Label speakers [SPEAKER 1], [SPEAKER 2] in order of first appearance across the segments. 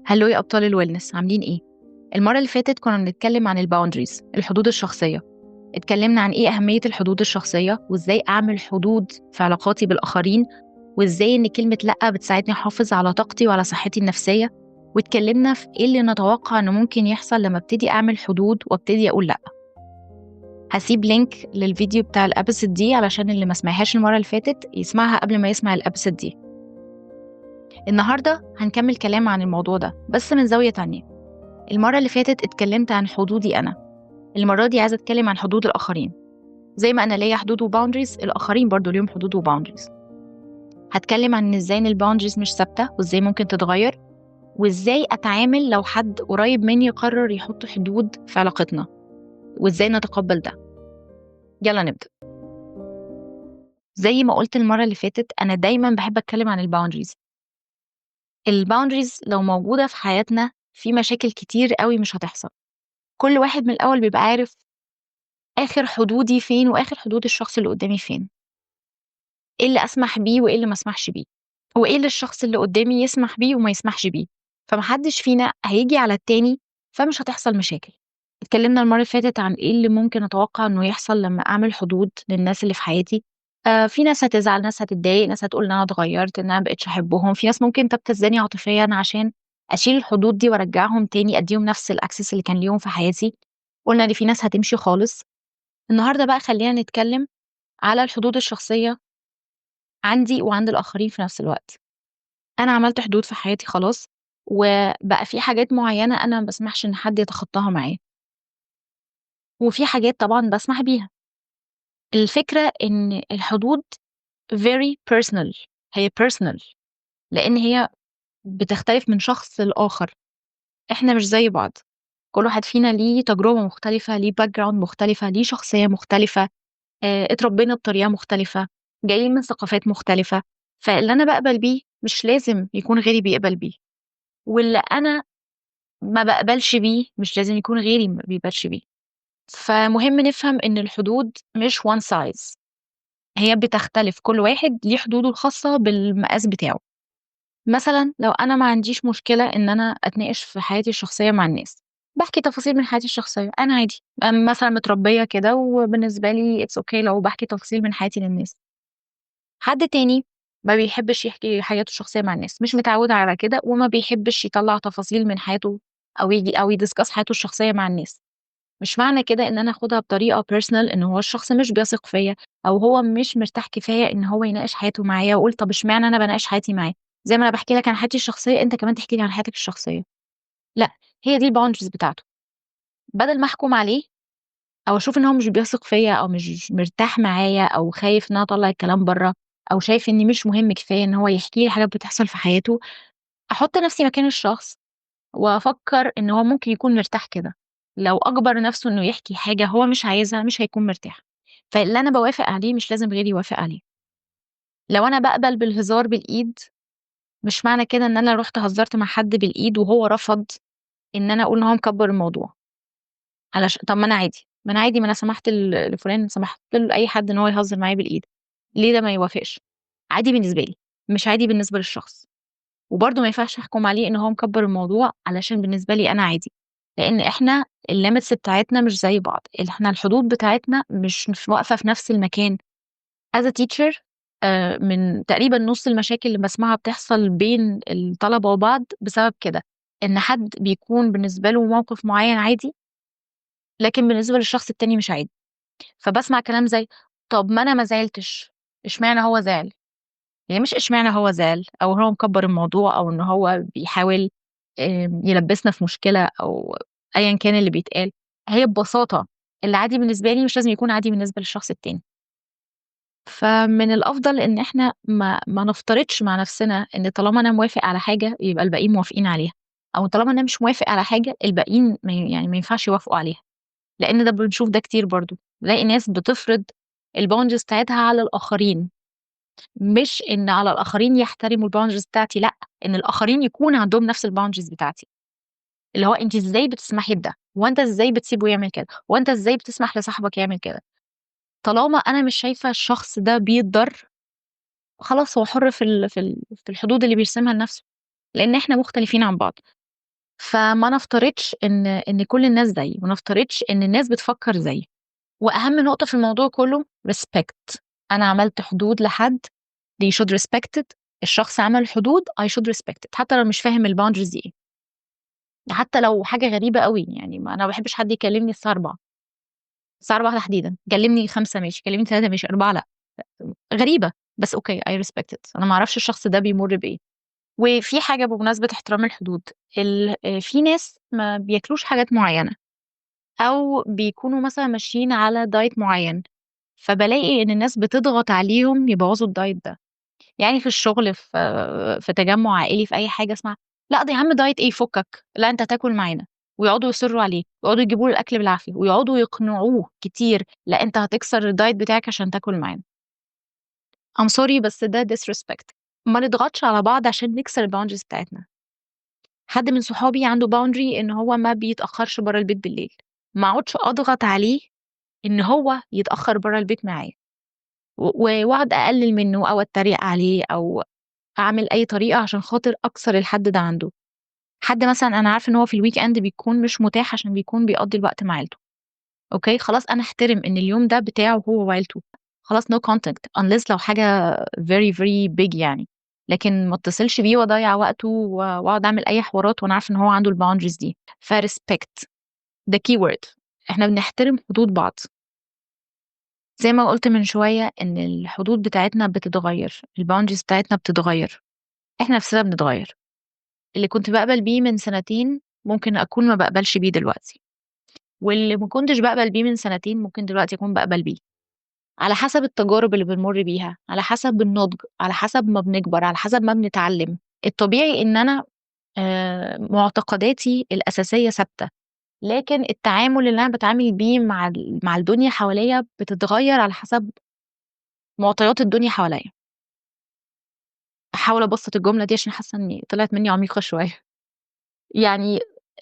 [SPEAKER 1] هلو يا أبطال الويلنس، عاملين إيه؟ المرة اللي فاتت كنا بنتكلم عن الباوندريز، الحدود الشخصية. اتكلمنا عن إيه أهمية الحدود الشخصية وإزاي أعمل حدود في علاقاتي بالآخرين، وإزاي إن كلمة لأ بتساعدني أحافظ على طاقتي وعلى صحتي النفسية. واتكلمنا في إيه اللي نتوقع إنه ممكن يحصل لما ابتدي أعمل حدود وابتدي أقول لأ. هسيب لينك للفيديو بتاع الأبيسود دي علشان اللي ما سمعهاش المرة اللي فاتت يسمعها قبل ما يسمع الأبيسود دي. النهاردة هنكمل كلام عن الموضوع ده بس من زاوية تانية. المرة اللي فاتت اتكلمت عن حدودي أنا. المرة دي عايزة أتكلم عن حدود الآخرين. زي ما أنا ليا حدود وباوندريز، الآخرين برضو ليهم حدود وباوندريز. هتكلم عن إزاي إن الباوندريز مش ثابتة وإزاي ممكن تتغير، وإزاي أتعامل لو حد قريب مني قرر يحط حدود في علاقتنا، وإزاي نتقبل ده. يلا نبدأ. زي ما قلت المرة اللي فاتت، أنا دايما بحب أتكلم عن الباوندريز. الباوندريز لو موجودة في حياتنا في مشاكل كتير قوي مش هتحصل. كل واحد من الأول بيبقى عارف آخر حدودي فين وآخر حدود الشخص اللي قدامي فين، إيه اللي أسمح بيه وإيه اللي ما أسمحش بيه، وإيه اللي الشخص اللي قدامي يسمح بيه وما يسمحش بيه. فمحدش فينا هيجي على التاني، فمش هتحصل مشاكل. اتكلمنا المرة اللي فاتت عن إيه اللي ممكن أتوقع إنه يحصل لما أعمل حدود للناس اللي في حياتي. في ناس هتزعل، ناس هتتضايق، ناس هتقول إن أنا اتغيرت، إن أنا مبقتش أحبهم، في ناس ممكن تبتزني عاطفيا عشان أشيل الحدود دي وأرجعهم تاني، أديهم نفس الأكسس اللي كان ليهم في حياتي. قلنا إن في ناس هتمشي خالص. النهاردة بقى خلينا نتكلم على الحدود الشخصية عندي وعند الآخرين في نفس الوقت. أنا عملت حدود في حياتي خلاص، وبقى في حاجات معيّنة أنا ما باسمحش إن حد يتخطاها معايا، وفي حاجات طبعًا باسمح بيها. الفكرة إن الحدود very personal، هي personal لإن هي بتختلف من شخص لآخر. إحنا مش زي بعض، كل واحد فينا ليه تجربة مختلفة، ليه background مختلفة، ليه شخصية مختلفة، اتربينا بطريقة مختلفة، جايين من ثقافات مختلفة. فاللي أنا باقبل بيه مش لازم يكون غيري بيقبل بيه، واللي أنا ما باقبلش بيه مش لازم يكون غيري ما بيقبلش بيه. فمهم نفهم إن الحدود مش one size، هي بتختلف، كل واحد ليه حدوده الخاصة بالمقاس بتاعه. مثلًا لو أنا ما عنديش مشكلة إن أنا أتناقش في حياتي الشخصية مع الناس، باحكي تفاصيل من حياتي الشخصية، أنا عادي، أنا مثلًا متربية كده وبالنسبة لي it's okay لو باحكي تفاصيل من حياتي للناس. حد تاني ما بيحبش يحكي حياته الشخصية مع الناس، مش متعود على كده وما بيحبش يطلّع تفاصيل من حياته أو يدiscuss حياته الشخصية مع الناس. مش معنى كده إن أنا آخُدها بطريقة personal إن هو الشخص مش بيثق فيّا، أو هو مش مرتاح كفاية إن هو يناقش حياته معايا، وأقول طَب اشمعنى أنا باناقش حياتي معاه؟ زي ما أنا باحكي لك عن حياتي الشخصية، أنت كمان تحكي لي عن حياتك الشخصية. لأ، هي دي الboundaries بتاعته. بدل ما أحكُم عليه أو أشوف إن هو مش بيثق فيّا أو مش مرتاح معايا أو خايف إن أنا أطلّع الكلام برّه، أو شايف إني مش مهم كفاية إن هو يحكي لي حاجات بتحصل في حياته، أحُط نَفْسي مكان الشخص وأفكّر إن هو ممكن يكون مرتاح كده. لو أجبر نَفْسه إنه يحكي حاجة هو مش عايزها، مش هيكون مرتاح. فاللي أنا باوافق عليه مش لازم غيري يوافق عليه. لو أنا باقبل بالهزار بالإيد، مش معنى كده إن أنا رُحت هزرت مع حد بالإيد وهو رفض، إن أنا أقول إن هو مكبّر الموضوع. طب ما أنا عادي، ما أنا عادي، ما أنا سمحت لفلان، سمحت لأي حد إن هو يهزر معايا بالإيد، ليه ده ما يوافقش؟ عادي بالنسبة لي، مش عادي بالنسبة للشخص. وبرضه ما ينفعش أحكُم عليه إن هو مكبّر الموضوع علشان بالنسبة لي أنا عادي، لإن إحنا الlimits بتاعتنا مش زي بعض، إحنا الحدود بتاعتنا مش واقفة في نفس المكان. as a teacher، من تقريبًا نُص المشاكل اللي باسمعها بتحصل بين الطلبة وبعض بسبب كده، إن حد بيكون بالنسبة له موقف معيّن عادي، لكن بالنسبة للشخص التاني مش عادي. فباسمع كلام زي طَب ما أنا ما زعلتش، اشمعنى هو زعل؟ هي مش اشمعنى هو زعل أو هو مكبّر الموضوع أو إن هو بيحاول يلبّسنا في مشكلة أو أيًا كان اللي بيتقال. هي ببساطة اللي عادي بالنسبة لي مش لازم يكون عادي بالنسبة للشخص التاني. فمن الأفضل إن إحنا ما نفترضش مع نفسنا إن طالما أنا موافق على حاجة يبقى الباقيين موافقين عليها، أو طالما أنا مش موافق على حاجة الباقيين ما ينفعش يوافقوا عليها. لإن ده بنشوف ده كتير برضه، بالاقي ناس بتفرض الboundaries بتاعتها على الآخرين. مش إن على الآخرين يحترموا الboundaries بتاعتي، لأ، إن الآخرين يكون عندهم نفس الboundaries بتاعتي. اللي هو أنتِ إزاي بتسمحي بده؟ هو أنت إزاي بتسيبه يعمل كده؟ هو أنت إزاي بتسمح لصاحبك يعمل كده؟ طالما أنا مش شايفة الشخص ده بيتضر، خلاص هو حُر في الحدود اللي بيرسمها لنفسه، لإن إحنا مختلفين عن بعض. فما نفترضش إن كل الناس زيي، ما نفترضش إن الناس بتفكّر زيي. وأهم نقطة في الموضوع كلّه respect. أنا عملت حدود لحد they should respect it. الشخص عمل حدود I should respect it حتى لو مش فاهم الboundaries دي إيه. حتى لو حاجة غريبة أوي، يعني أنا ما باحبش حد يكلمني الساعة 16:00، الساعة 16:00 تحديدًا، كلمني 5 ماشي، كلمني 3 ماشي، 4 لأ. غريبة، بس أوكي I respect it. أنا ما أعرفش الشخص ده بيمُر بإيه. وفي حاجة بمناسبة احترام الحدود، في ناس ما بياكلوش حاجات معيّنة، أو بيكونوا مثلًا ماشيين على diet معيّن، فبالاقي إن الناس بتضغط عليهم يبوظوا الdiet ده. يعني في الشغل، في تجمُّع عائلي، في أي حاجة اسمها لأ ده يا عم diet إيه فُكّك، لأ أنت هتاكل معانا، ويقعدوا يصرّوا عليه، ويقعدوا يجيبوا له الأكل بالعافية، ويقعدوا يقنعوه كتير، لأ أنت هتكسر الdiet بتاعك عشان تاكل معانا. I'm sorry بس ده disrespect. ما نضغطش على بعض عشان نكسر الboundaries بتاعتنا. حد من صحابي عنده boundary إن هو ما بيتأخّرش برّه البيت بالليل، ما اقعدش أضغط عليه إن هو يتأخّر برّه البيت معايا، وأقعد أقلل منّه أو أتريق عليه أو أعمل أي طريقة عشان خاطر أكسر الحد ده عنده. حد مثلًا أنا عارفة إن هو في الweekend بيكون مش متاح عشان بيكون بيقضّي الوقت مع عيلته، أوكي، خلاص أنا أحترم إن اليوم ده بتاعه هو وعيلته، خلاص no contact unless لو حاجة very very big يعني، لكن ما اتصلش بيه وأضيّع وقته وأقعد أعمل أي حوارات وأنا عارفة إن هو عنده الboundaries دي. فrespect ده keyword. إحنا بنحترم حدود بعض. زي ما قُلت من شوية إن الحدود بتاعتنا بتتغيّر، الboundaries بتاعتنا بتتغيّر، إحنا نفسنا بنتغيّر. اللي كنت باقبل بيه من سنتين ممكن أكون ما باقبلش بيه دلوقتي، واللي ما كنتش باقبل بيه من سنتين ممكن دلوقتي أكون باقبل بيه، على حسب التجارب اللي بنمُر بيها، على حسب النضج، على حسب ما بنكبر، على حسب ما بنتعلم. الطبيعي إن أنا معتقداتي الأساسية ثابتة، لكن التعامل اللي أنا باتعامل بيه مع الدنيا حواليّا بتتغيّر على حسب معطيات الدنيا حواليّا. هاحاول أبسّط الجملة دي عشان حاسة إني طلعت مني عميقة شوية. يعني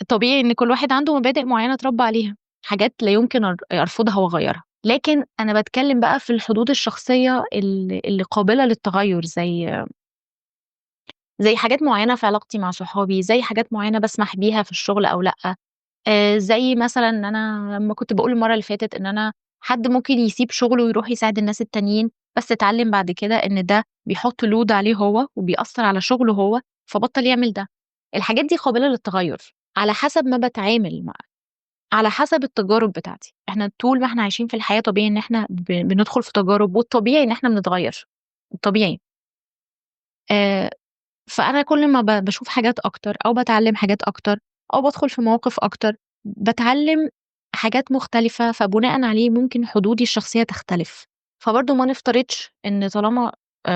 [SPEAKER 1] طبيعي إن كل واحد عنده مبادئ معيّنة اتربى عليها، حاجات لا يمكن أرفضها وأغيّرها، لكن أنا باتكلّم بقى في الحدود الشخصية اللي قابلة للتغيُّر، زي حاجات معيّنة في علاقتي مع صحابي، زي حاجات معيّنة باسمح بيها في الشغل أو لأ. زي مثلًا إن أنا لمّا كنت باقول المَرّة اللي فاتت إن أنا حد ممكن يسيب شغله ويروح يساعد الناس التانيين، بس اتعلّم بعد كده إن ده بيحُط load عليه هو وبيأثّر على شغله هو، فبطّل يعمل ده. الحاجات دي قابلة للتغيُّر، على حسب ما باتعامل على حسب التجارب بتاعتي. إحنا طول ما إحنا عايشين في الحياة طبيعي إن إحنا بندخل في تجارب، والطبيعي إن إحنا بنتغيّر، الطبيعي. آآ فأنا كل ما باشوف حاجات أكتر أو باتعلّم حاجات أكتر أو بادخل في مواقف أكتر، باتعلّم حاجات مختلفة، فبناءً عليه ممكن حدودي الشخصية تختلف. فبرضه ما نفترضش إن طالما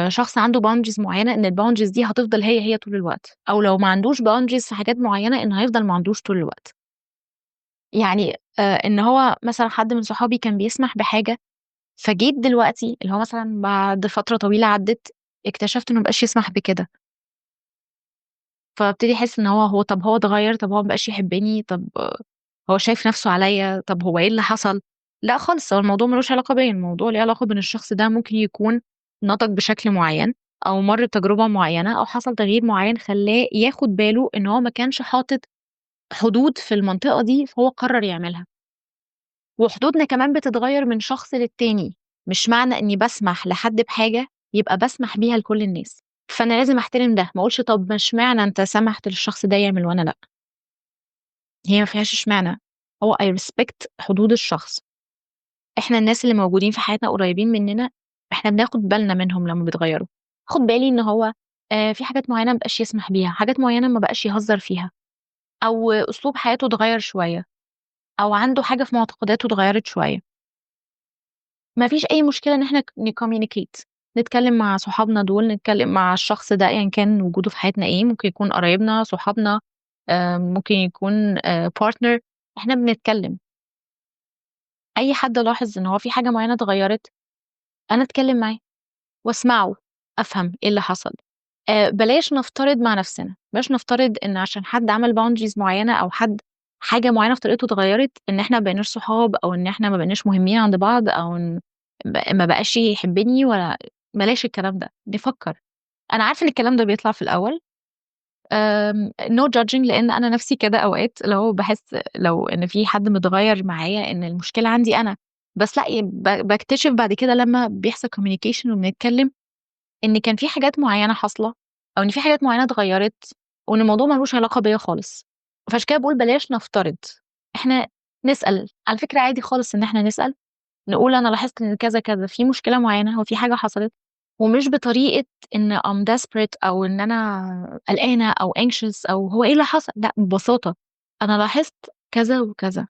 [SPEAKER 1] شخص عنده boundaries معيّنة إن الboundaries دي هتفضل هي طول الوقت، أو لو ما عندوش boundaries في حاجات معيّنة إنه هيفضل ما عندوش طول الوقت. يعني إن هو مثلًا حد من صحابي كان بيسمح بحاجة، فجيت دلوقتي اللي هو مثلًا بعد فترة طويلة عدِّت، اكتشفت إنه ما بقاش يسمح بكده. فابتدي أحس إن طب هو اتغيّر، طب هو ما بقاش يحبّني، طب هو شايف نَفْسه عليّا، طب هو إيه اللي حصل؟ لأ خالص، هو الموضوع ما لوش علاقة بيّا، الموضوع ليه علاقة بإن الشخص ده ممكن يكون نضج بشكل معيّن، أو مَر بتجربة معيّنة، أو حصل تغيير معيّن خلّاه ياخُد باله إن هو ما كانش حاطط حدود في المنطقة دي، فهو قرّر يعملها. وحدودنا كمان بتتغيّر من شخص للتاني، مش معنى إنّي باسمح لحد بحاجة يبقى باسمح بيها لكل الناس. فأنا لازم أحترم ده، ما أقولش طب ما اشمعنى أنت سمحت للشخص ده يعمل وأنا لأ. هي ما فيهاش اشمعنى، هو I respect حدود الشخص. إحنا الناس اللي موجودين في حياتنا قريبين مننا، إحنا بناخد بالنا منهم لمّا بيتغيّروا. آخد بالي إن هو في حاجات معيّنة ما بقاش يسمح بيها، حاجات معيّنة ما بقاش يهزّر فيها، أو أسلوب حياته اتغيّر شوية، أو عنده حاجة في معتقداته اتغيّرت شوية. ما فيش أي مشكلة إن إحنا نcommunicate، نتكلّم مع صحابنا دول، نتكلّم مع الشخص ده أيًا كان وجوده في حياتنا إيه، ممكن يكون قرايبنا، صحابنا، ممكن يكون partner. إحنا بنتكلّم. أي حد لاحظ إن هو في حاجة معيّنة اتغيّرت، أنا أتكلّم معاه واسمعه، أفهم إيه اللي حصل. بلاش نفترض مع نَفْسنا، بلاش نفترض إن عشان حد عمل boundaries معيّنة أو حاجة معيّنة في طريقته اتغيّرت، إن إحنا ما بقيناش صحاب أو إن إحنا ما بقيناش مهمين عند بعض أو إن ما بقاش يحبّني، ولا بلاش الكلام ده، نفكّر. أنا عارفة إن الكلام ده بيطلع في الأول، no judging لإن أنا نَفْسي كده أوقات، اللي هو باحس لو إن في حد متغيّر معايا إن المشكلة عندي أنا، بس لأ باكتشف بعد كده لمّا بيحصل communication وبنتكلّم إن كان في حاجات معيّنة حاصلة، أو إن في حاجات معيّنة اتغيّرت، وإن الموضوع ما لوش علاقة بيّا خالص، فعشان كده باقول بلاش نفترض، إحنا نسأل، على فكرة عادي خالص إن إحنا نسأل، نقول أنا لاحظت إن كذا، كذا، في مشكلة معيّنة، هو في حاجة حصلت، ومش بطريقة إن I'm desperate أو إن أنا قلقانة أو anxious أو هو إيه اللي حصل، لأ ببساطة أنا لاحظت كذا وكذا،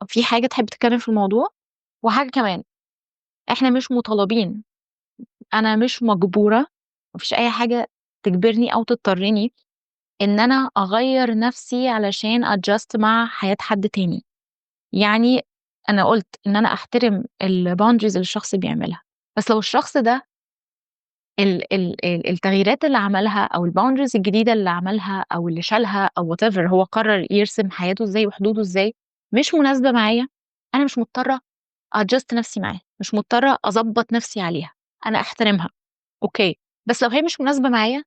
[SPEAKER 1] في حاجة تحب تتكلم في الموضوع؟ وحاجة كمان، إحنا مش مطالبين، أنا مش مجبورة، ما فيش أي حاجة تجبرني أو تضطرني إن أنا أغيّر نفسي علشان adjust مع حياة حد تاني، يعني أنا قُلت إن أنا أحترم الboundaries اللي الشخص بيعملها، بس لو الشخص ده التغييرات اللي عملها أو الboundaries الجديدة اللي عملها أو اللي شالها أو whatever هو قرر يرسم حياته إزاي وحدوده إزاي، مش مناسبة معايا، أنا مش مضطرة أadjust نفسي معاه، مش مضطرة أضبّط نفسي عليها، أنا أحترمها، أوكي، بس لو هي مش مناسبة معايا،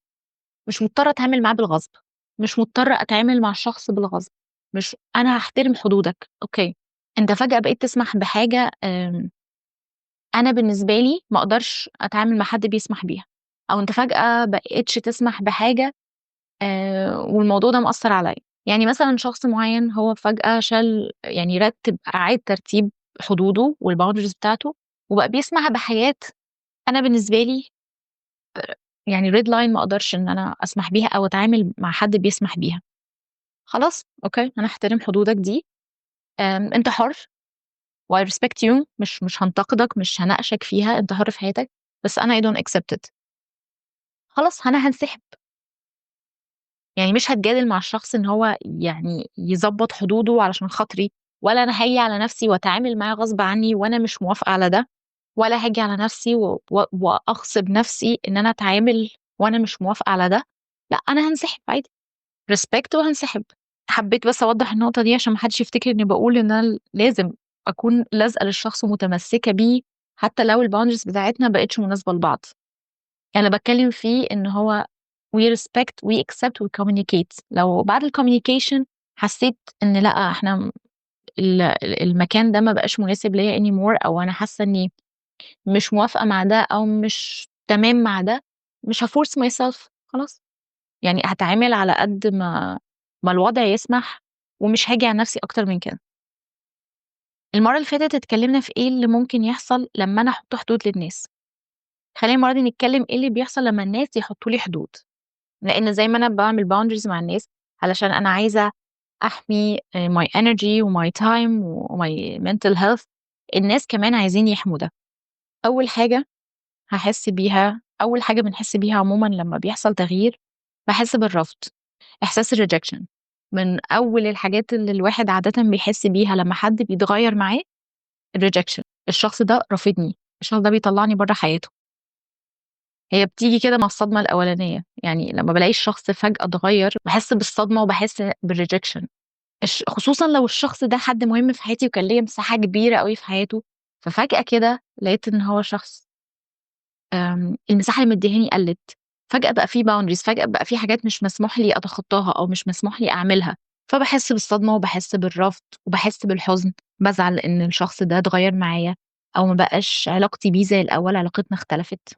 [SPEAKER 1] مش مضطرة أتعامل معاه بالغصب، مش مضطرة أتعامل مع الشخص بالغصب، مش أنا هاحترم حدودك، أوكي، أنت فجأة بقيت تسمح بحاجة أنا بالنسبة لي ما أقدرش أتعامل مع حد بيسمح بيها، أو أنت فجأة بقيتش تسمح بحاجة والموضوع ده مأثّر عليَّ، يعني مثلًا شخص معيّن هو فجأة يعني أعاد ترتيب حدوده والboundaries بتاعته، وبقى بيسمح بحاجات أنا بالنسبة لي يعني red line ما أقدرش إن أنا أسمح بيها أو أتعامل مع حد بيسمح بيها، خلاص أوكي، أنا هاحترم حدودك دي، أنت حُر وI respect you مش هانتقدك، مش هاناقشك فيها، أنت حُر في حياتك، بس أنا I don't accept it. خلاص أنا هانسحب، يعني مش هاتجادل مع الشخص إن هو يعني يضبّط حدوده علشان خاطري، ولا أنا هاجي على نفسي وأتعامل معاه غصب عني وأنا مش موافقة على ده، ولا هاجي على نفسي وأغصب نفسي إن أنا أتعامل وأنا مش موافقة على ده، لأ أنا هانسحب عادي، respect وهانسحب. حبيت بس أوضّح النقطة دي عشان ما حدش يفتكر إني باقول إن أنا لازم أكون لازقة للشخص ومتمسكة بيه، حتى لو الboundaries بتاعتنا ما بقتش مناسبة لبعض. أنا باتكلّم فيه إن هو we respect we accept we communicate لو بعد الcommunication حسّيت إن لأ، إحنا المكان ده ما بقاش مناسب ليّا anymore أو أنا حاسّة إنّي مش موافقة مع ده أو مش تمام مع ده، مش هاforce myself خلاص، يعني هاتعامل على قد ما الوضع يسمح ومش هاجي على نَفْسي أكتر من كده. المَرّة اللي فاتت اتكلّمنا في إيه اللي ممكن يحصل لمّا أنا أحُط حدود للناس، خلّينا المَرّة دي نتكلّم إيه اللي بيحصل لمّا الناس يحطّوا لي حدود. لإن زي ما أنا باعمل boundaries مع الناس علشان أنا عايزة أحمي my energy وmy time وmy mental health، الناس كمان عايزين يحموا ده. أول حاجة أول حاجة بنحس بيها عمومًا لمّا بيحصل تغيير، باحس بالرفض، إحساس الrejection من أول الحاجات اللي الواحد عادةً بيحس بيها لمّا حد بيتغيّر معاه الrejection، الشخص ده رافضني، الشخص ده بيطلّعني برّه حياته. هي بتيجي كده مع الصدمة الأولانية، يعني لمّا بالاقي الشخص فجأة اتغيّر، باحس بالصدمة وباحس بالrejection خصوصًا لو الشخص ده حد مهم في حياتي وكان ليّا مساحة كبيرة أوي في حياته، ففجأة كده لقيت إن هو شخص المساحة اللي مدّيهاني قلّت، فجأة بقى في boundaries فجأة بقى في حاجات مش مسموح لي أتخطاها أو مش مسموح لي أعملها، فباحس بالصدمة وباحس بالرفض وباحس بالحزن، بازعل إن الشخص ده اتغيّر معايا أو ما بقاش علاقتي بيه زي الأول، علاقتنا اختلفت.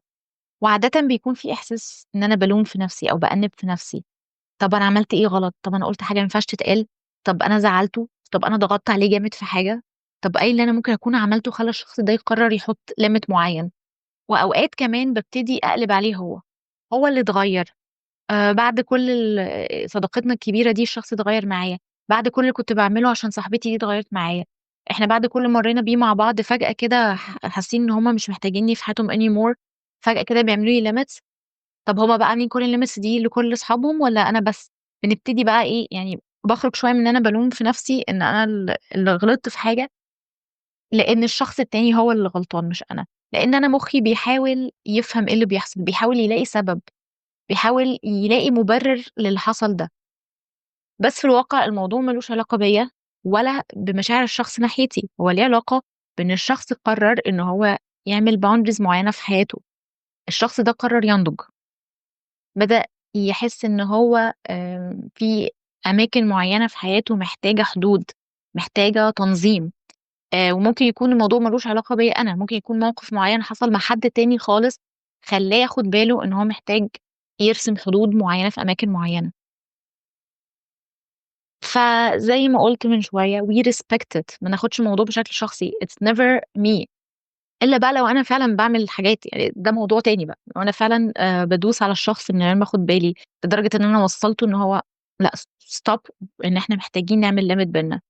[SPEAKER 1] وعادةً بيكون في إحساس إن أنا بالوم في نفسي أو بأنِّب في نفسي، طَب أنا عملت إيه غلط؟ طَب أنا قُلت حاجة ما ينفعش تتقال؟ طَب أنا زعّلته؟ طَب أنا ضغطت عليه جامد في حاجة؟ طَب إيه اللي أنا ممكن أكون عملته خلّى الشخص ده يقرر يحط limit معيّن؟ وأوقات كمان بابتدي أقلب عليه هو، هو اللي اتغيّر، بعد كل صداقتنا الكبيرة دي الشخص اتغيّر معايا، بعد كل اللي كنت باعمله عشان صاحبتي دي اتغيّرت معايا، إحنا بعد كل اللي مرّينا بيه مع بعض فجأة كده حاسين إن هُم مش محتاجينّي في حياتهم anymore فجأة كده بيعملوا لي limits طب هُم بقى عاملين كل الlimits دي لكل أصحابهم والّا أنا بس؟ بنبتدي بقى إيه، يعني باخرج شوية من إن أنا بالوم في نَفْسي إن أنا اللي غلطت في حاجة، لإن الشخص التاني هو اللي غلطان مش أنا، لإن أنا مُخّي بيحاول يفهم إيه اللي بيحصل، بيحاول يلاقي سبب، بيحاول يلاقي مُبرر للي حصل ده، بس في الواقع الموضوع ما لوش علاقة بيّا ولا بمشاعر الشخص ناحيتي، هو ليه علاقة بإن الشخص قرر إن هو يعمل boundaries معيّنة في حياته، الشخص ده قرر ينضج. بدأ يحس إن هو في أماكن معيّنة في حياته محتاجة حدود، محتاجة تنظيم. وممكن يكون الموضوع ما لوش علاقة بيّا أنا، ممكن يكون موقف معيّن حصل مع حد تاني خالص خلّاه ياخد باله إن هو محتاج يرسم حدود معيّنة في أماكن معيّنة. فزي ما قُلت من شوية we respect it، ما ناخدش الموضوع بشكل شخصي it's never me. إلا بقى لو أنا فعلًا باعمل حاجات، يعني ده موضوع تاني بقى، لو أنا فعلًا بادوس على الشخص من غير ما آخُد بالي، لدرجة إن أنا وصّلته إن هو لأ stop، إن إحنا محتاجين نعمل limit بيننا.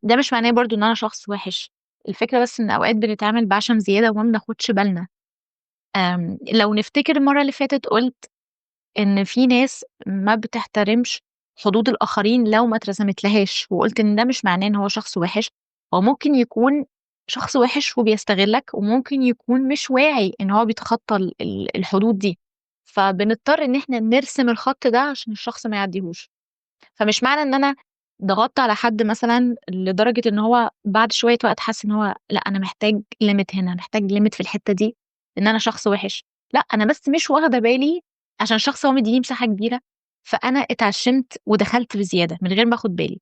[SPEAKER 1] ده مش معناه برضه إن أنا شخص وِحِش، الفكرة بس إن أوقات بنتعامل بعشم زيادة وما بناخدش بالنا. لو نفتكر المَرّة اللي فاتت قُلت إن في ناس ما بتحترمش حدود الآخرين لو ما اترسمتلهاش، وقُلت إن ده مش معناه إن هو شخص وِحِش، هو ممكن يكون شخص وِحِش وبيستغلّك، وممكن يكون مش واعي إن هو بيتخطى الحدود دي، فبنضطر إن إحنا نرسم الخط ده عشان الشخص ما يعدّيهوش. فمش معنى إن أنا ضغطت على حد مثلًا لدرجة إن هو بعد شوية وقت حَس إن هو لأ، أنا محتاج limit هنا، محتاج limit في الحتّة دي، إن أنا شخص وِحِش. لأ، أنا بس مش واخدة بالي عشان الشخص هو مدّيني مساحة كبيرة، فأنا اتعشِّمت ودخلت بزيادة من غير ما آخُد بالي.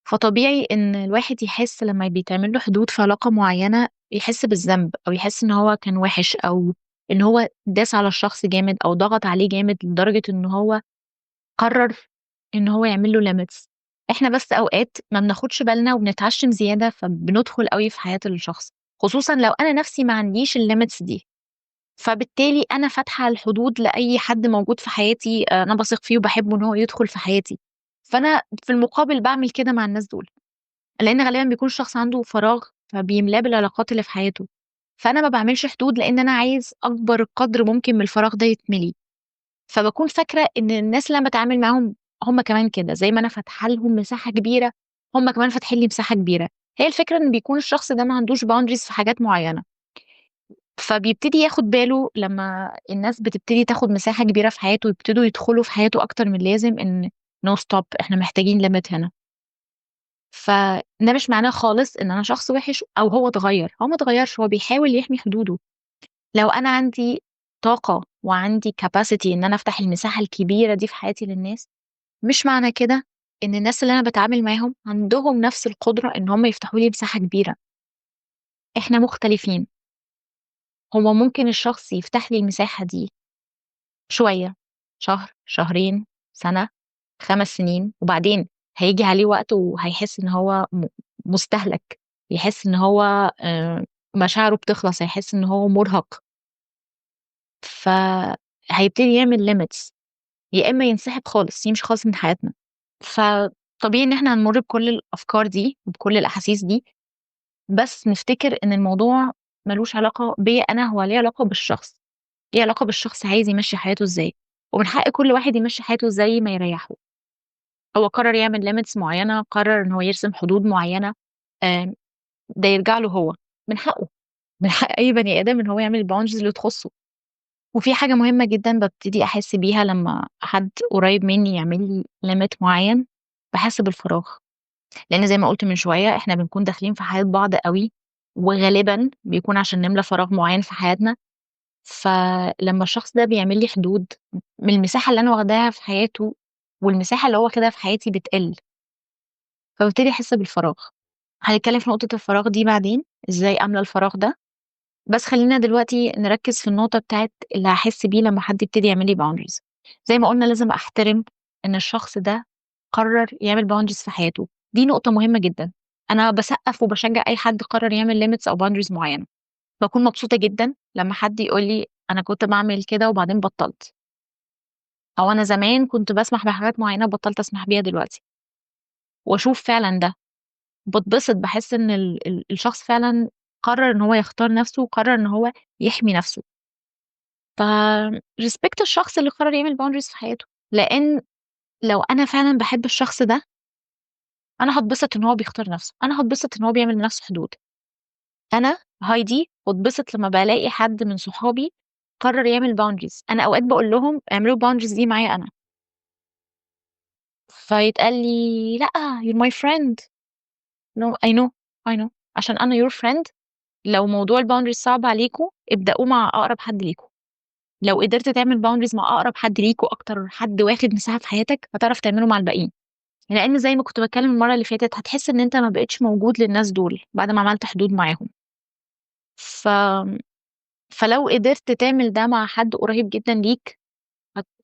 [SPEAKER 1] فطبيعي إن الواحد يحس لمّا بيتعمل له حدود في علاقة معيّنة، يحس بالذنب أو يحس إن هو كان وِحِش أو إن هو داس على الشخص جامد أو ضغط عليه جامد لدرجة إن هو قرر إن هو يعمل له limits. إحنا بس أوقات ما بناخدش بالنا وبنتعشم زيادة، فبندخل أوي في حياة الشخص، خصوصًا لو أنا نفسي ما عنديش الlimits دي، فبالتالي أنا فاتحة الحدود لأي حد موجود في حياتي أنا باثق فيه وباحبه إن هو يدخل في حياتي، فأنا في المقابل باعمل كده مع الناس دول، لإن غالبًا بيكون الشخص عنده فراغ فبيملاه بالعلاقات اللي في حياته، فأنا ما باعملش حدود لإن أنا عايز أكبر قدر ممكن من الفراغ ده يتملي. فباكون فاكرة إن الناس اللي أنا باتعامل معاهم هم كمان كده، زي ما أنا فاتحة لهم مساحة كبيرة، هم كمان فاتحين لي مساحة كبيرة. هي الفكرة إن بيكون الشخص ده ما عندوش boundaries في حاجات معيّنة، فبيبتدي ياخد باله لمّا الناس بتبتدي تاخد مساحة كبيرة في حياته ويبتدوا يدخلوا في حياته أكتر من اللازم إن no stop، إحنا محتاجين limit هنا. فده مش معناه خالص إن أنا شخص وِحِش أو هو اتغيّر، هو ما اتغيّرش، هو بيحاول يحمي حدوده. لو أنا عندي طاقة وعندي capacity إن أنا أفتح المساحة الكبيرة دي في حياتي للناس، مش معنى كده إن الناس اللي أنا باتعامل معاهم عندهم نفس القدرة إن هم يفتحوا لي مساحة كبيرة. إحنا مختلفين، هو ممكن الشخص يفتح لي المساحة دي شوية، شهر، شهرين، سنة، 5 سنين، وبعدين هييجي عليه وقت وهيحس إن هو مستهلك، يحس إن هو مشاعره بتخلص، هيحس إن هو مُرهق، فهيبتدي يعمل limits، يا إما ينسحب خالص، يمشي خالص من حياتنا. فطبيعي إن إحنا هنمُر بكل الأفكار دي وبكل الأحاسيس دي، بس نفتكر إن الموضوع ما لوش علاقة بيّا أنا، هو ليه علاقة بالشخص، ليه علاقة بالشخص عايز يمشّي حياته إزاي، ومن حق كل واحد يمشّي حياته زي ما يريّحه. هو قرر يعمل limits معيّنة، قرر إن هو يرسم حدود معيّنة، آآ ده يرجع له هو، من حقه، من حق أي بني آدم إن هو يعمل الboundaries اللي تخُصّه. وفي حاجة مهمة جدًا بابتدي أحس بيها لمّا حد قريب منّي يعمل لي limit معيّن، باحس بالفراغ. لإن زي ما قُلت من شوية إحنا بنكون داخلين في حياة بعض أوي، وغالبًا بيكون عشان نملى فراغ معيّن في حياتنا، فلمّا الشخص ده بيعمل لي حدود من المساحة اللي أنا واخداها في حياته، والمساحة اللي هو واخدها في حياتي بتقِل، فبابتدي أحس بالفراغ. هنتكلم في نقطة الفراغ دي بعدين، إزاي أملى الفراغ ده، بس خلّينا دلوقتي نركّز في النقطة بتاعة اللي هاحس بيه لمّا حد يبتدي يعمل لي boundaries. زي ما قُلنا لازم أحترم إن الشخص ده قرّر يعمل boundaries في حياته، دي نقطة مهمة جدًا. أنا باسقّف وباشجّع أي حد قرّر يعمل limits أو boundaries معيّنة، باكون مبسوطة جدًا لمّا حد يقول لي أنا كنت باعمل كده وبعدين بطّلت، أو أنا زمان كنت باسمح بحاجات معيّنة وبطّلت أسمح بيها دلوقتي، وأشوف فعلًا ده. باتبسط، باحس إن الشخص فعلًا قرّر إن هو يختار نَفْسه وقرّر إن هو يحمي نَفْسه. respect الشخص اللي قرر يعمل boundaries في حياته، لإن لو أنا فعلًا باحب الشخص ده، أنا هاتبسط إن هو بيختار نَفْسه، أنا هاتبسط إن هو بيعمل لنَفْسه حدود. أنا هايدي باتبسط لمّا بالاقي حد من صحابي قرر يعمل boundaries، أنا أوقات باقول لهم اعملوا الboundaries دي معايا أنا، فيتقال لي: "لأ you're my friend." no I know، I know عشان أنا your friend لو موضوع الboundaries صعب عليكم ابدأوه مع أقرب حد ليكم. لو قدرت تعمل باوندريز مع اقرب حد ليك واكتر حد واخد مساحه في حياتك، هتعرف تعمله مع الباقيين. لان زي ما كنت بتكلم المره اللي فاتت، هتحس ان انت ما بقتش موجود للناس دول بعد ما عملت حدود معاهم. ف... فلو قدرت تعمل ده مع حد قريب جدا ليك،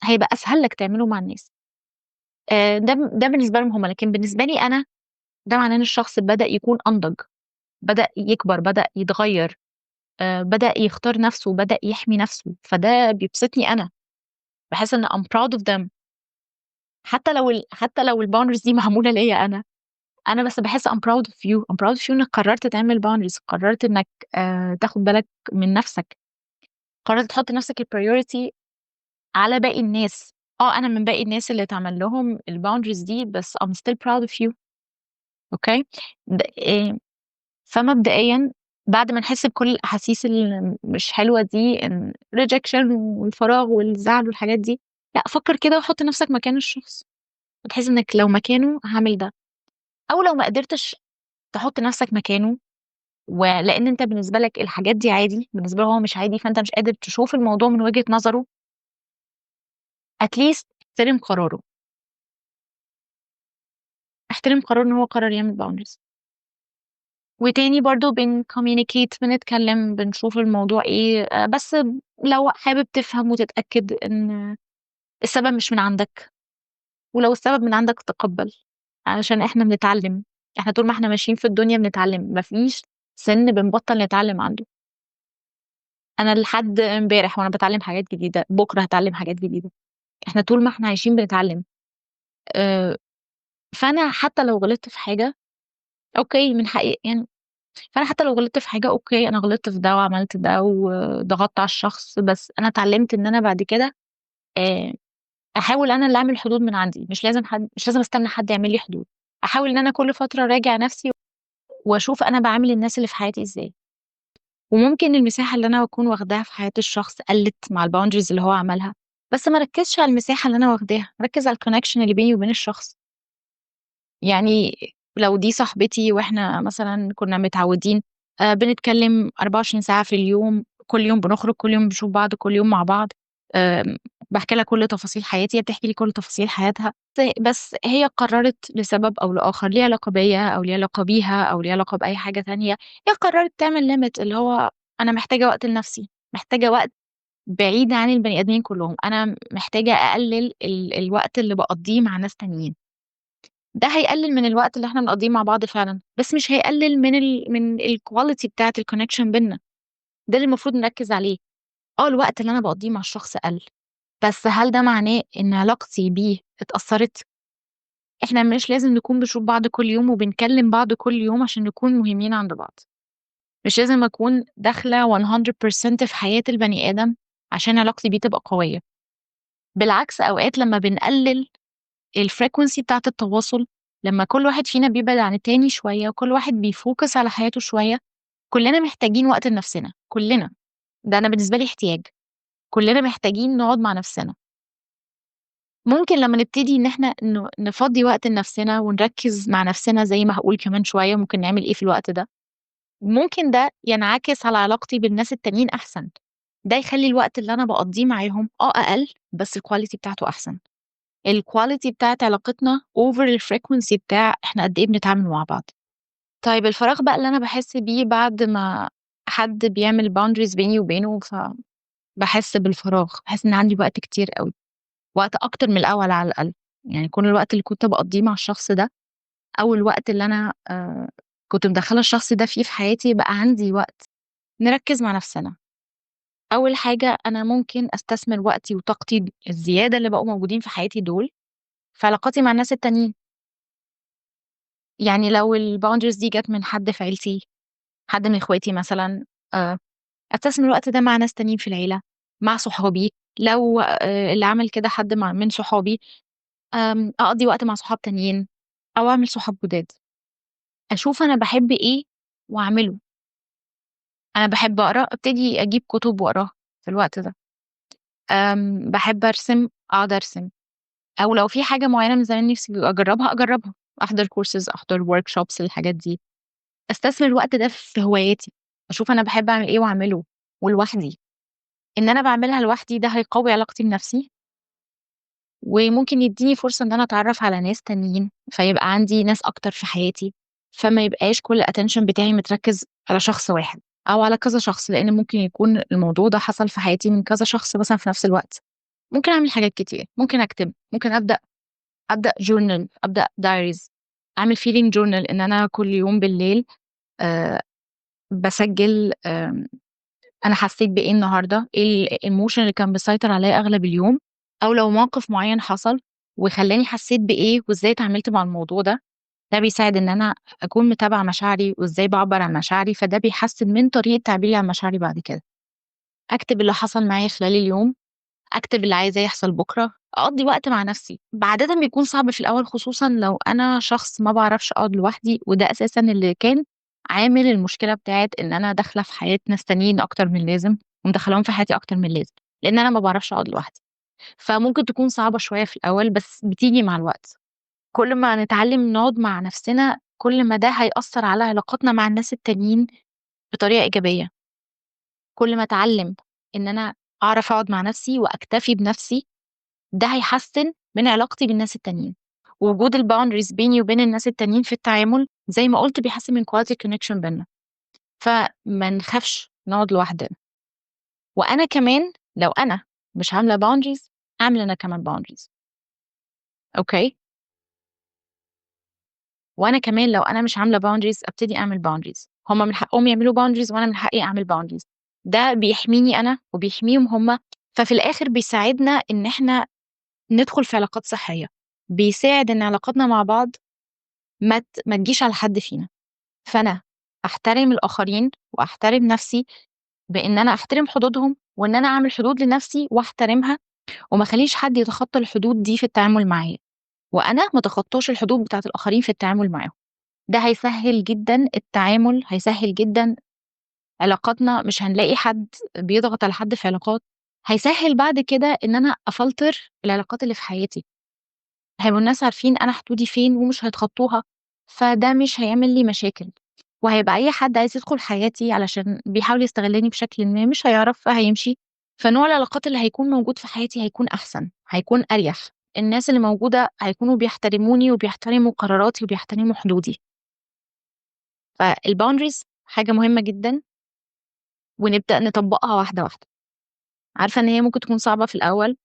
[SPEAKER 1] هيبقى اسهل لك تعمله مع الناس. ده بالنسبه لهم هم، لكن بالنسبه لي انا، ده معناه ان الشخص بدأ يكون انضج، بدأ يكبر، بدأ يتغير، بدأ يختار نفسه، بدأ يحمي نفسه. فده بيبسطني انا، بحس ان I'm proud of them. حتى لو الباوندرز دي معموله ليا انا بس بحس I'm proud of you. I'm proud of you انك قررت تعمل boundaries، قررت انك تاخد بالك من نفسك، قررت تحط نفسك البريوريتي على باقي الناس. انا من باقي الناس اللي اتعمل لهم الباوندريز دي، بس I'm still proud of you. اوكي. فمبدئيا، بعد ما نحس بكل الاحاسيس اللي مش حلوه دي، ان rejection والفراغ والزعل والحاجات دي، لا، فكر كده وحط نفسك مكان الشخص، وتحس انك لو مكانه هعمل ده. او لو ما قدرتش تحط نفسك مكانه، ولان انت بالنسبه لك الحاجات دي عادي، بالنسبه له هو مش عادي، فانت مش قادر تشوف الموضوع من وجهه نظره، اتليست احترم قراره. احترم قراره ان هو قرر يعمل باوندريز. وتاني برضو communicate، بنتكلم، بنشوف الموضوع ايه. بس لو حابب تفهم وتتأكد ان السبب مش من عندك، ولو السبب من عندك تقبل، علشان احنا بنتعلم. احنا طول ما احنا ماشيين في الدنيا بنتعلم، مفيش سن بنبطل نتعلم عنده. انا لحد امبارح وانا بتعلم حاجات جديدة، بكرة هتعلم حاجات جديدة. احنا طول ما احنا عايشين بنتعلم. آه، فانا حتى لو غلطت في حاجة، اوكي، من حقي يعني. فانا حتى لو غلطت في حاجه، اوكي، انا غلطت في ده وعملت ده وضغطت على الشخص، بس انا اتعلمت ان انا بعد كده آه، احاول انا اللي اعمل حدود من عندي. مش لازم استنى حد يعمل لي حدود. احاول ان انا كل فتره اراجع نفسي، واشوف انا بعامل الناس اللي في حياتي ازاي. وممكن المساحه اللي انا بكون واخداها في حياه الشخص قلت مع الباوندريز اللي هو عملها، بس ما ركزش على المساحه اللي انا واخداها، ركز على الكونكشن اللي بيني وبين الشخص. يعني لو دي صاحبتي واحنا مثلا كنا متعودين بنتكلم 24 ساعة في اليوم، كل يوم بنخرج، كل يوم بنشوف بعض، كل يوم مع بعض، بحكي لها كل تفاصيل حياتي، هي بتحكي لي كل تفاصيل حياتها. بس هي قررت لسبب أو لآخر، ليها علاقة بيا أو ليها علاقة بيها أو ليها علاقة بأي حاجة تانية، هي قررت تعمل ليميت، اللي هو أنا محتاجة وقت لنفسي، محتاجة وقت بعيد عن البني آدمين كلهم. أنا محتاجة أقلل الوقت اللي بقضيه مع ناس تانيين. ده هيقلل من الوقت اللي احنا بنقضيه مع بعض فعلا، بس مش هيقلل من الكواليتي بتاعه الكونكشن بينا. ده اللي المفروض نركز عليه. الوقت اللي انا بقضيه مع الشخص قل، بس هل ده معناه ان علاقتي بيه اتأثرت؟ احنا مش لازم نكون بنشوف بعض كل يوم وبنكلم بعض كل يوم عشان نكون مهمين عند بعض. مش لازم اكون داخلة 100% في حياة البني آدم عشان علاقتي بيه تبقى قوية. بالعكس، اوقات لما بنقلل الفريكونسي بتاعة التواصل، لما كل واحد فينا بيبعد عن التاني شوية وكل واحد بيفوكس على حياته شوية، كلنا محتاجين وقت لنفسنا، كلنا. ده أنا بالنسبة لي احتياج. كلنا محتاجين نقعد مع نفسنا. ممكن لما نبتدي إن احنا نفضي وقت لنفسنا ونركز مع نفسنا، زي ما هقول كمان شوية ممكن نعمل ايه في الوقت ده، ممكن ده ينعكس على علاقتي بالناس التانيين أحسن. ده يخلي الوقت اللي أنا بقضيه معاهم أقل، بس الكواليتي بتاعته أحسن. الكواليتي بتاعت علاقتنا اوفر الفريكونسي بتاع احنا قد ايه بنتعامل مع بعض. طيب الفراغ بقى اللي انا بحس بيه بعد ما حد بيعمل باوندريز بيني وبينه، فبحس بالفراغ، بحس ان عندي وقت كتير قوي، وقت اكتر من الاول على الاقل. يعني كل الوقت اللي كنت بقضيه مع الشخص ده، او الوقت اللي انا كنت مدخله الشخص ده فيه في حياتي، بقى عندي وقت نركز مع نفسنا. اول حاجه، انا ممكن استثمر وقتي وطاقتي الزياده اللي بقوا موجودين في حياتي دول في علاقاتي مع الناس التانيين. يعني لو الباوندرز دي جت من حد في عيلتي، حد من اخواتي مثلا، استثمر الوقت ده مع ناس تانيين في العيلة، مع صحابي. لو اللي عمل كده حد من صحابي، اقضي وقت مع صحاب تانيين، او اعمل صحاب جداد. اشوف انا بحب ايه واعمله. انا بحب اقرا، ابتدي اجيب كتب واقراها في الوقت ده. بحب ارسم، اقعد ارسم. او لو في حاجة معينة من زمان نفسي اجربها، احضر كورسز، احضر ورك شوبس، الحاجات دي. استثمر الوقت ده في هواياتي، اشوف انا بحب اعمل ايه واعمله ولوحدي. إن أنا باعملها لوحدي ده هيقوي علاقتي بنفسي، وممكن يدّيني فرصة إن أنا أتعرّف على ناس تانيين، فيبقى عندي ناس أكتر في حياتي، فما يبقاش كل الattention بتاعي متركّز على شخص واحد أو على كذا شخص، لإن ممكن يكون الموضوع ده حصل في حياتي من كذا شخص مثلًا في نفس الوقت. ممكن أعمل حاجات كتير، ممكن أكتب، ممكن أبدأ journal، أبدأ diaries، أعمل feeling journal إن أنا كل يوم بالليل آآ باسجّل أنا حسّيت بإيه النهارده، إيه الemotion اللي كان مسيطر عليَّ أغلب اليوم، أو لو موقف معيّن حصل وخلّاني حسّيت بإيه وإزاي اتعاملت مع الموضوع ده، ده بيساعد إن أنا أكون متابعة مشاعري وإزاي باعبّر عن مشاعري، فده بيحسّن من طريقة تعبيري عن مشاعري بعد كده. أكتب اللي حصل معايا خلال اليوم، أكتب اللي عايزاه يحصل بُكرة، أقضّي وقت مع نَفْسي. عادةً بيكون صعب في الأول خصوصًا لو أنا شخص ما باعرفش أقعد لوحدي، وده أساسًا اللي كان عامل المشكلة بتاعة إن أنا داخلة في حياة ناس تانيين أكتر من اللازم، ومدخّلاهم في حياتي أكتر من اللازم، لإن أنا ما باعرفش أقعد لوحدي. فممكن تكون صعبة شوية في الأول، بس بتيجي مع الوقت. كل ما نتعلّم نقعد مع نَفْسنا، كل ما ده هيأثّر على علاقاتنا مع الناس التانيين بطريقة إيجابية. كل ما أتعلّم إن أنا أعرف أقعد مع نَفْسي وأكتفي بنَفْسي، ده هيحسّن من علاقتي بالناس التانيين. ووجود الboundaries بيني وبين الناس التانيين في التعامل، زي ما قُلت بيحسّن من quality connection بيننا، فما نخافش نقعد لوحدنا. وأنا كمان لو أنا مش عاملة boundaries، أعمل أنا كمان boundaries. أوكي؟ وأنا كمان لو أنا مش عاملة boundaries أبتدي أعمل boundaries. هُم من حقهم يعملوا boundaries وأنا من حقي أعمل boundaries. ده بيحميني أنا وبيحميهم هُم، ففي الآخر بيساعدنا إن إحنا ندخل في علاقات صحية. بيساعد إن علاقاتنا مع بعض ما تجيش على حد فينا. فأنا أحترم الآخرين وأحترم نفسي بإن أنا أحترم حدودهم، وإن أنا أعمل حدود لنفسي وأحترمها، وما أخلّيش حد يتخطى الحدود دي في التعامل معايا، وأنا ما اتخطاش الحدود بتاعة الآخرين في التعامل معاهم. ده هيسهّل جدًا التعامل، هيسهّل جدًا علاقاتنا، مش هنلاقي حد بيضغط على حد في علاقات. هيسهّل بعد كده إن أنا أفلتر العلاقات اللي في حياتي. هيبقوا الناس عارفين أنا حدودي فين ومش هيتخطوها، فده مش هيعمل لي مشاكل. وهيبقى أي حد عايز يدخل حياتي علشان بيحاول يستغلّني بشكلٍ ما مش هيعرف فهيمشي. فنوع العلاقات اللي هيكون موجود في حياتي هيكون أحسن، هيكون أريح. الناس اللي موجودة هيكونوا بيحترموني وبيحترموا قراراتي وبيحترموا حدودي. فالboundaries حاجة مهمة جدًا، ونبدأ نطبّقها واحدة، واحدة. عارفة إن هي ممكن تكون صعبة في الأول،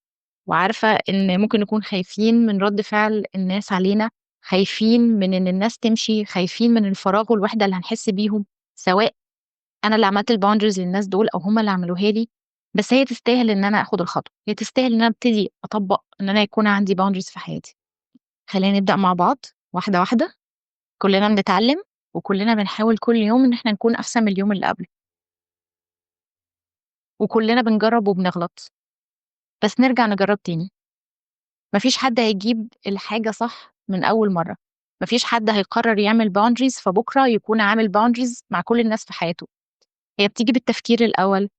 [SPEAKER 1] وعارفة إن ممكن نكون خايفين من رَد فعل الناس علينا، خايفين من إن الناس تمشي، خايفين من الفراغ والوحدة اللي هنحس بيهم، سواء أنا اللي عملت الboundaries للناس دول أو هُم اللي عملوها لي. بس هي تستاهل إن أنا آخُد الخطوة، هي تستاهل إن أنا أبتدي أطبّق إن أنا يكون عندي boundaries في حياتي. خلّينا نبدأ مع بعض واحدة، واحدة، كُلّنا بنتعلّم وكُلّنا بنحاول كل يوم إن إحنا نكون أحسن من اليوم اللي قبله، وكُلّنا بنجرّب وبنغلط، بس نرجع نجرّب تاني. ما فيش حد هيجيب الحاجة صح من أول مرّة، ما فيش حد هيقرّر يعمل boundaries فبُكرة يكون عامل boundaries مع كل الناس في حياته. هي بتيجي بالتفكير الأول،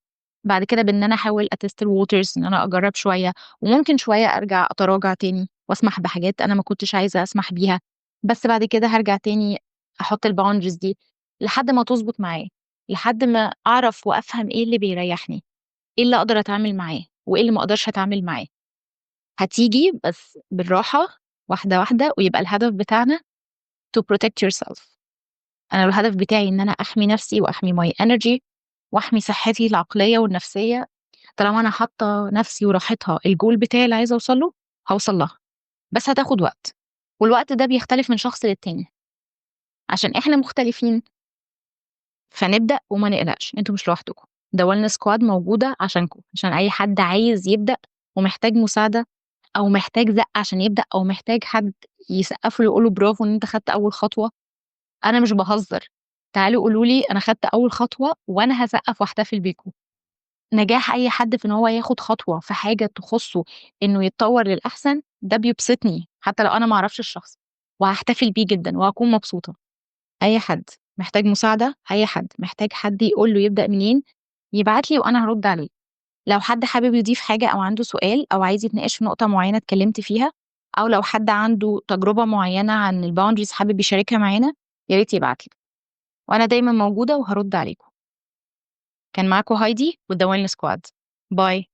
[SPEAKER 1] بعد كده بإن أنا أحاول أtest الwaters، إن أنا أجرّب شوية، وممكن شوية أرجع أتراجع تاني وأسمح بحاجات أنا ما كنتش عايزة أسمح بيها، بس بعد كده هارجع تاني أحُط الboundaries دي لحد ما تضبط معايا، لحد ما أعرف وأفهم إيه اللي بيريحني، إيه اللي أقدر أتعامل معاه، وإيه اللي ما أقدرش أتعامل معاه. هتيجي بس بالراحة، واحدة، واحدة، ويبقى الهدف بتاعنا to protect yourself. أنا الهدف بتاعي إن أنا أحمي نفسي وأحمي my energy وأحمي صحتي العقلية والنفسية. طالما أنا حاطة نفسي وراحتها الgoal بتاعي اللي عايزة أوصل له، هاوصل لها، بس هتاخد وقت، والوقت ده بيختلف من شخص للتاني. عشان إحنا مختلفين، فنبدأ وما نقلقش، أنتم مش لوحدكم. ده wellness squad موجودة عشانكم، عشان أي حد عايز يبدأ ومحتاج مساعدة أو محتاج زقة عشان يبدأ أو محتاج حد يسقّف له يقول له برافو إن أنت خدت أول خطوة. أنا مش باهزر، تعالوا قولوا لي أنا خدت أول خطوة وأنا هاسقّف واحتفل بيكم. نجاح أي حد في إن هو ياخد خطوة في حاجة تخُصّه إنه يتطوّر للأحسن، ده بيبسطني حتى لو أنا ما أعرفش الشخص، وهاحتفل بيه جدًا وهاكون مبسوطة. أي حد محتاج مساعدة، أي حد محتاج حد يقول له يبدأ منين، يبعت لي وأنا هارُد عليه. لو حد حابب يضيف حاجة أو عنده سؤال أو عايز يتناقش في نقطة معيّنة اتكلمت فيها، أو لو حد عنده تجربة معيّنة عن الboundaries حابب يشاركها معانا، يا ريت يبعت لي، وأنا دايمًا موجودة وهارُد عليكم. كان معاكم هايدي وThe Wellness Squad. باي.